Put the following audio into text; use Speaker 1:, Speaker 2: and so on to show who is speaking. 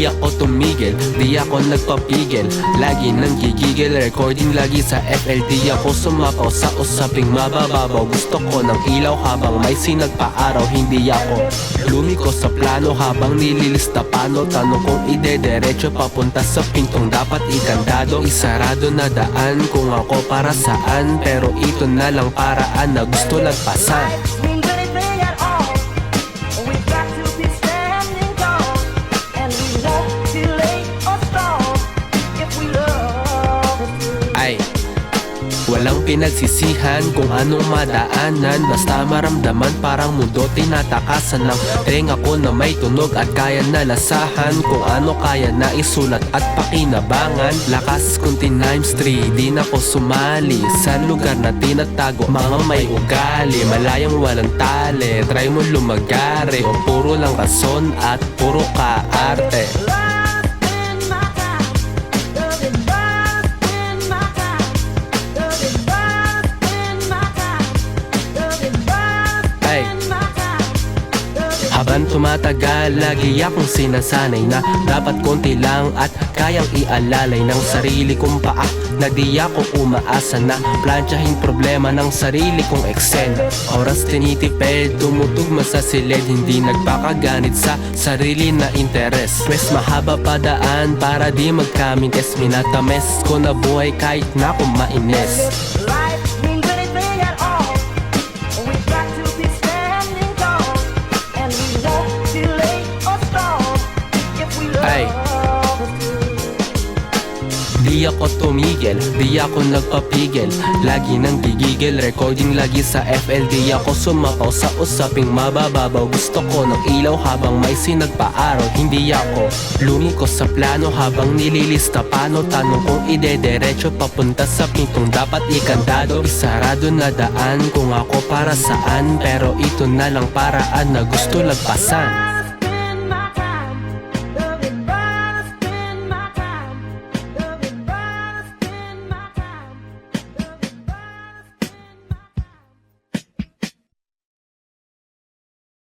Speaker 1: Di ako tumigil, di ako nagpapigil. Lagi nang gigigil, recording lagi sa FL. Di ako sumapaw sa usaping mabababaw. Gusto ko ng ilaw habang may sinagpa-araw. Hindi ako lumiko sa plano habang nililista paano. Tanong kung idederecho papunta sa pintong dapat ikandado. Isarado na daan kung ako para saan. Pero ito na lang paraan na gusto lagpasan.
Speaker 2: Means anything at all. We've got to be standing tall, and we won't delay or stall if we love it true.
Speaker 1: Ay, walang pinagsisihan kung anong madaanan. Basta maramdaman parang mundo tinatakasan ng teng ako na may tunog at kaya nalasahan. Kung ano kaya na isulat at pakinabangan. Lakas kung times 3, di na ko sumali sa lugar na tinatago mga may ugali. Malayang walang tali, try mo lumagari. O puro lang rason at puro kaarte.
Speaker 2: Lost in my time, loving lost in my time, loving lost in my time, loving lost
Speaker 1: Ay,
Speaker 2: in my time, loving.
Speaker 1: habang tumatagal, lagi akong sinasanay na dapat konti lang at kayang ialalay ng sarili kong paa. Na di ako umaasa na plansyahin problema ng sarili kong eksena. Oras tinitipid, tumutugma sa silid. Hindi nagpakaganit sa sarili na interes. Mas mahaba pa daan para di magkamintes. Minatames ko na buhay kahit na kung mainis.
Speaker 2: Life means anything at all. We've got to be standing tall, and we won't delay or stall if we love
Speaker 1: Ay.
Speaker 2: it true.
Speaker 1: Di ako tumigil, di ako nagpapigil. Lagi nang gigigil, recording lagi sa FL. Di ako sumapaw sa usaping mabababaw. Gusto ko ng ilaw habang may sinagpa-araw. Hindi ako lumiko sa plano habang nililista paano. Tanong kung idederecho papunta sa pintong dapat ikandado. Isarado na daan kung ako para saan. Pero ito na lang paraan na gusto lagpasan.